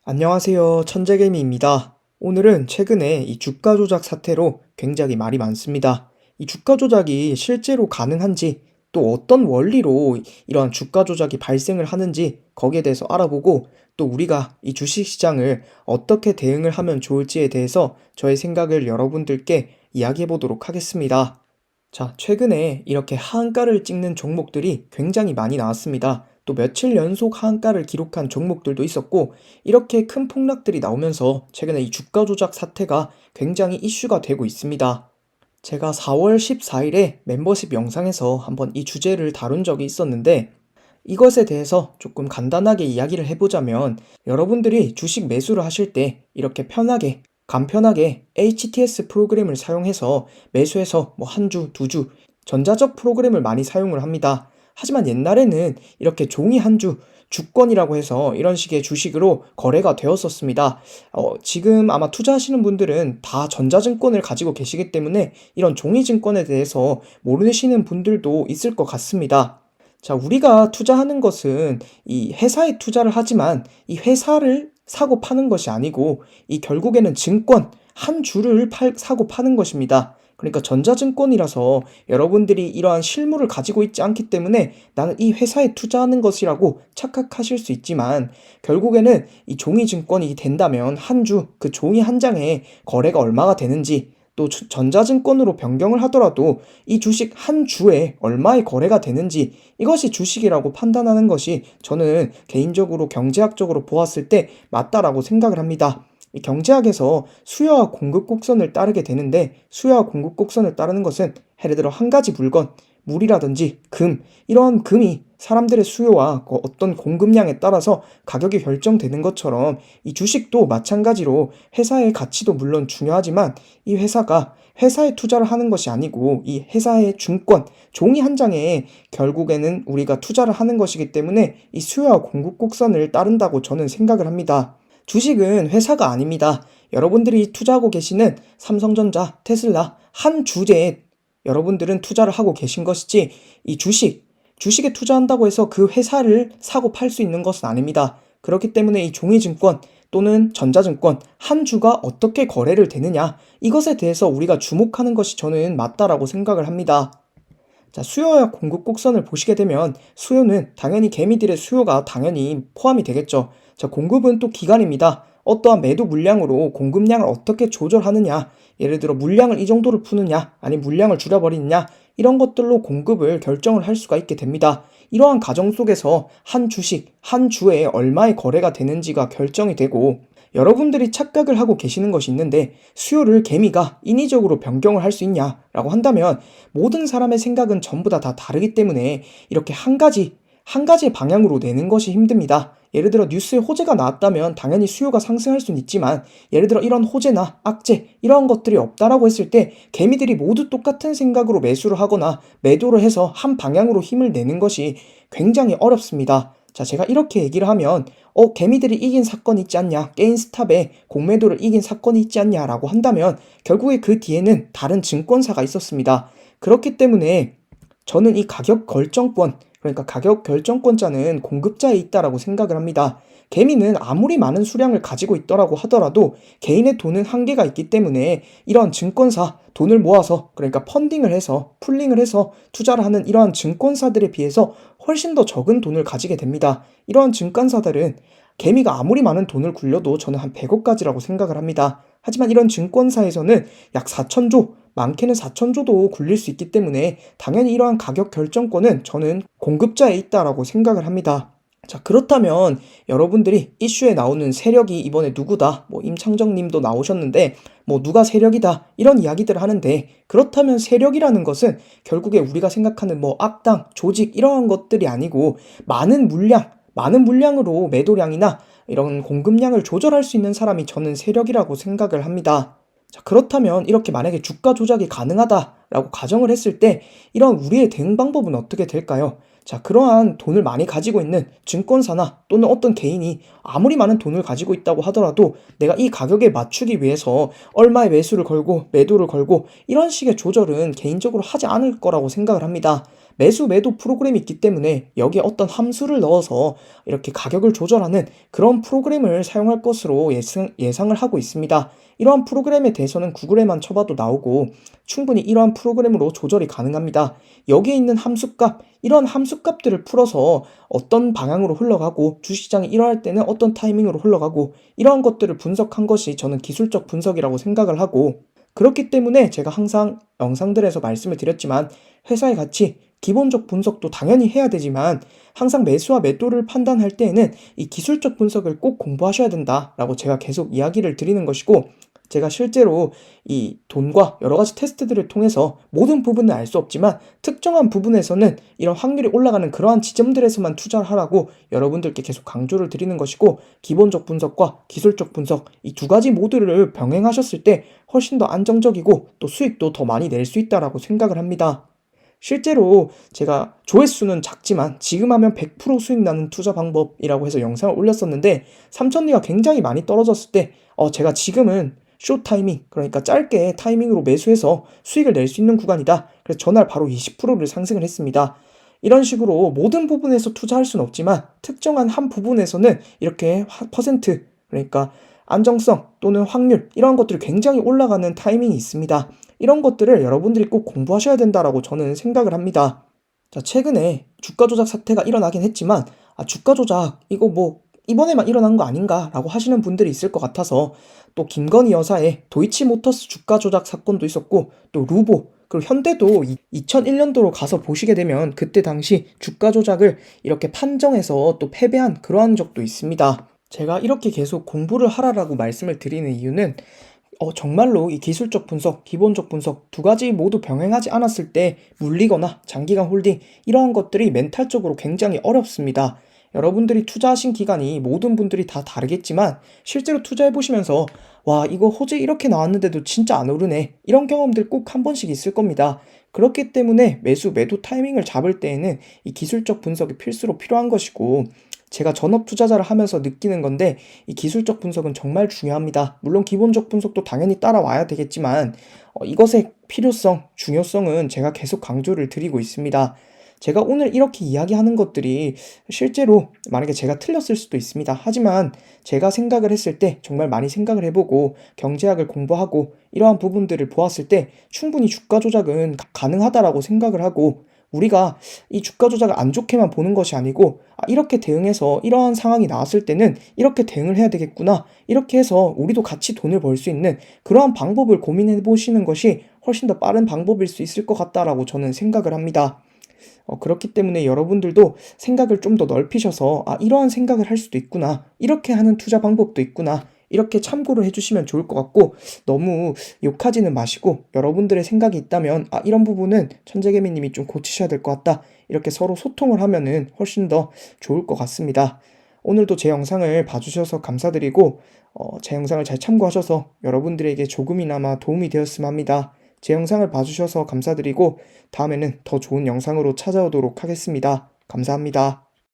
안녕하세요. 천재개미입니다. 오늘은 최근에 이 주가 조작 사태로 굉장히 말이 많습니다. 이 주가 조작이 실제로 가능한지, 또 어떤 원리로 이러한 주가 조작이 발생을 하는지 거기에 대해서 알아보고, 또 우리가 이 주식 시장을 어떻게 대응을 하면 좋을지에 대해서 저의 생각을 여러분들께 이야기해 보도록 하겠습니다. 자, 최근에 이렇게 하한가를 찍는 종목들이 굉장히 많이 나왔습니다. 또 며칠 연속 하한가를 기록한 종목들도 있었고, 이렇게 큰 폭락들이 나오면서 최근에 이 주가 조작 사태가 굉장히 이슈가 되고 있습니다. 제가 4월 14일에 멤버십 영상에서 한번 이 주제를 다룬 적이 있었는데, 이것에 대해서 조금 간단하게 이야기를 해보자면, 여러분들이 주식 매수를 하실 때 이렇게 편하게 간편하게 HTS 프로그램을 사용해서 매수해서 뭐 한 주, 두 주, 전자적 프로그램을 많이 사용을 합니다. 하지만 옛날에는 이렇게 종이 한 주, 주권이라고 해서 이런 식의 주식으로 거래가 되었었습니다. 지금 아마 투자하시는 분들은 다 전자증권을 가지고 계시기 때문에 이런 종이증권에 대해서 모르시는 분들도 있을 것 같습니다. 자, 우리가 투자하는 것은 이 회사에 투자를 하지만 이 회사를 사고 파는 것이 아니고 이 결국에는 증권 한 주를 사고 파는 것입니다. 그러니까 전자증권이라서 여러분들이 이러한 실물을 가지고 있지 않기 때문에 나는 이 회사에 투자하는 것이라고 착각하실 수 있지만, 결국에는 이 종이증권이 된다면 한 주, 그 종이 한 장에 거래가 얼마가 되는지, 또 전자증권으로 변경을 하더라도 이 주식 한 주에 얼마의 거래가 되는지, 이것이 주식이라고 판단하는 것이 저는 개인적으로 경제학적으로 보았을 때 맞다라고 생각을 합니다. 이 경제학에서 수요와 공급 곡선을 따르게 되는데, 수요와 공급 곡선을 따르는 것은 예를 들어 한 가지 물건, 물이라든지 금, 이런 금이 사람들의 수요와 어떤 공급량에 따라서 가격이 결정되는 것처럼 이 주식도 마찬가지로 회사의 가치도 물론 중요하지만, 이 회사가 회사에 투자를 하는 것이 아니고 이 회사의 증권, 종이 한 장에 결국에는 우리가 투자를 하는 것이기 때문에 이 수요와 공급 곡선을 따른다고 저는 생각을 합니다. 주식은 회사가 아닙니다. 여러분들이 투자하고 계시는 삼성전자, 테슬라 한 주제에 여러분들은 투자를 하고 계신 것이지, 이 주식에 투자한다고 해서 그 회사를 사고 팔 수 있는 것은 아닙니다. 그렇기 때문에 이 종이증권 또는 전자증권 한 주가 어떻게 거래를 되느냐, 이것에 대해서 우리가 주목하는 것이 저는 맞다라고 생각을 합니다. 자, 수요와 공급 곡선을 보시게 되면 수요는 당연히 개미들의 수요가 당연히 포함이 되겠죠. 자, 공급은 또 기간입니다. 어떠한 매도 물량으로 공급량을 어떻게 조절하느냐, 예를 들어 물량을 이 정도를 푸느냐, 아니면 물량을 줄여버리느냐, 이런 것들로 공급을 결정을 할 수가 있게 됩니다. 이러한 과정 속에서 한 주식, 한 주에 얼마의 거래가 되는지가 결정이 되고, 여러분들이 착각을 하고 계시는 것이 있는데, 수요를 개미가 인위적으로 변경을 할 수 있냐라고 한다면, 모든 사람의 생각은 전부 다 다르기 때문에 이렇게 한 가지의 방향으로 내는 것이 힘듭니다. 예를 들어 뉴스에 호재가 나왔다면 당연히 수요가 상승할 수는 있지만, 예를 들어 이런 호재나 악재 이러한 것들이 없다라고 했을 때 개미들이 모두 똑같은 생각으로 매수를 하거나 매도를 해서 한 방향으로 힘을 내는 것이 굉장히 어렵습니다. 자, 제가 이렇게 얘기를 하면 개미들이 이긴 사건이 있지 않냐, 게임스탑에 공매도를 이긴 사건이 있지 않냐라고 한다면 결국에 그 뒤에는 다른 증권사가 있었습니다. 그렇기 때문에 저는 이 가격 결정권, 그러니까 가격 결정권자는 공급자에 있다라고 생각을 합니다. 개미는 아무리 많은 수량을 가지고 있더라고 하더라도 개인의 돈은 한계가 있기 때문에 이러한 증권사, 돈을 모아서, 그러니까 펀딩을 해서 풀링을 해서 투자를 하는 이러한 증권사들에 비해서 훨씬 더 적은 돈을 가지게 됩니다. 이러한 증권사들은 개미가 아무리 많은 돈을 굴려도 저는 한 100억까지라고 생각을 합니다. 하지만 이런 증권사에서는 약 4천조, 많게는 4천조도 굴릴 수 있기 때문에 당연히 이러한 가격 결정권은 저는 공급자에 있다라고 생각을 합니다. 자, 그렇다면 여러분들이 이슈에 나오는 세력이 이번에 누구다, 뭐 임창정 님도 나오셨는데 뭐 누가 세력이다 이런 이야기들을 하는데, 그렇다면 세력이라는 것은 결국에 우리가 생각하는 뭐 악당, 조직 이러한 것들이 아니고 많은 물량으로 매도량이나 이런 공급량을 조절할 수 있는 사람이 저는 세력이라고 생각을 합니다. 자, 그렇다면 이렇게 만약에 주가 조작이 가능하다라고 가정을 했을 때 이런 우리의 대응 방법은 어떻게 될까요? 자, 그러한 돈을 많이 가지고 있는 증권사나 또는 어떤 개인이 아무리 많은 돈을 가지고 있다고 하더라도 내가 이 가격에 맞추기 위해서 얼마의 매수를 걸고 매도를 걸고 이런 식의 조절은 개인적으로 하지 않을 거라고 생각을 합니다. 매수 매도 프로그램이 있기 때문에 여기에 어떤 함수를 넣어서 이렇게 가격을 조절하는 그런 프로그램을 사용할 것으로 예상을 하고 있습니다. 이러한 프로그램에 대해서는 구글에만 쳐봐도 나오고 충분히 이러한 프로그램으로 조절이 가능합니다. 여기에 있는 함수값, 이런 함수값들을 풀어서 어떤 방향으로 흘러가고 주식시장이 이러할 때는 어떤 타이밍으로 흘러가고 이러한 것들을 분석한 것이 저는 기술적 분석이라고 생각을 하고, 그렇기 때문에 제가 항상 영상들에서 말씀을 드렸지만 회사의 가치, 기본적 분석도 당연히 해야 되지만 항상 매수와 매도를 판단할 때에는 이 기술적 분석을 꼭 공부하셔야 된다라고 제가 계속 이야기를 드리는 것이고, 제가 실제로 이 돈과 여러 가지 테스트들을 통해서 모든 부분은 알 수 없지만 특정한 부분에서는 이런 확률이 올라가는 그러한 지점들에서만 투자를 하라고 여러분들께 계속 강조를 드리는 것이고, 기본적 분석과 기술적 분석 이 두 가지 모두를 병행하셨을 때 훨씬 더 안정적이고 또 수익도 더 많이 낼 수 있다라고 생각을 합니다. 실제로 제가 조회수는 작지만 지금 하면 100% 수익 나는 투자 방법이라고 해서 영상을 올렸었는데 3천리가 굉장히 많이 떨어졌을 때 제가 지금은 숏 타이밍, 그러니까 짧게 타이밍으로 매수해서 수익을 낼 수 있는 구간이다. 그래서 전날 바로 20%를 상승을 했습니다. 이런 식으로 모든 부분에서 투자할 수는 없지만 특정한 한 부분에서는 이렇게 퍼센트, 그러니까 안정성 또는 확률, 이런 것들이 굉장히 올라가는 타이밍이 있습니다. 이런 것들을 여러분들이 꼭 공부하셔야 된다라고 저는 생각을 합니다. 자, 최근에 주가 조작 사태가 일어나긴 했지만 주가 조작 이거 뭐 이번에만 일어난 거 아닌가라고 하시는 분들이 있을 것 같아서, 또 김건희 여사의 도이치모터스 주가 조작 사건도 있었고 또 루보, 그리고 현대도 2001년도로 가서 보시게 되면 그때 당시 주가 조작을 이렇게 판정해서 또 패배한 그러한 적도 있습니다. 제가 이렇게 계속 공부를 하라라고 말씀을 드리는 이유는 정말로 이 기술적 분석, 기본적 분석 두 가지 모두 병행하지 않았을 때 물리거나 장기간 홀딩, 이러한 것들이 멘탈적으로 굉장히 어렵습니다. 여러분들이 투자하신 기간이 모든 분들이 다 다르겠지만 실제로 투자해보시면서 와, 이거 호재 이렇게 나왔는데도 진짜 안 오르네, 이런 경험들 꼭 한 번씩 있을 겁니다. 그렇기 때문에 매수 매도 타이밍을 잡을 때에는 이 기술적 분석이 필수로 필요한 것이고, 제가 전업 투자자를 하면서 느끼는 건데 이 기술적 분석은 정말 중요합니다. 물론 기본적 분석도 당연히 따라와야 되겠지만 이것의 필요성, 중요성은 제가 계속 강조를 드리고 있습니다. 제가 오늘 이렇게 이야기하는 것들이 실제로 만약에 제가 틀렸을 수도 있습니다. 하지만 제가 생각을 했을 때 정말 많이 생각을 해보고 경제학을 공부하고 이러한 부분들을 보았을 때 충분히 주가 조작은 가능하다라고 생각을 하고, 우리가 이 주가 조작을 안 좋게만 보는 것이 아니고 이렇게 대응해서 이러한 상황이 나왔을 때는 이렇게 대응을 해야 되겠구나, 이렇게 해서 우리도 같이 돈을 벌 수 있는 그러한 방법을 고민해 보시는 것이 훨씬 더 빠른 방법일 수 있을 것 같다라고 저는 생각을 합니다. 그렇기 때문에 여러분들도 생각을 좀 더 넓히셔서 이러한 생각을 할 수도 있구나, 이렇게 하는 투자 방법도 있구나, 이렇게 참고를 해주시면 좋을 것 같고, 너무 욕하지는 마시고 여러분들의 생각이 있다면 이런 부분은 천재개미님이 좀 고치셔야 될 것 같다, 이렇게 서로 소통을 하면은 훨씬 더 좋을 것 같습니다. 오늘도 제 영상을 봐주셔서 감사드리고 제 영상을 잘 참고하셔서 여러분들에게 조금이나마 도움이 되었으면 합니다. 제 영상을 봐주셔서 감사드리고 다음에는 더 좋은 영상으로 찾아오도록 하겠습니다. 감사합니다.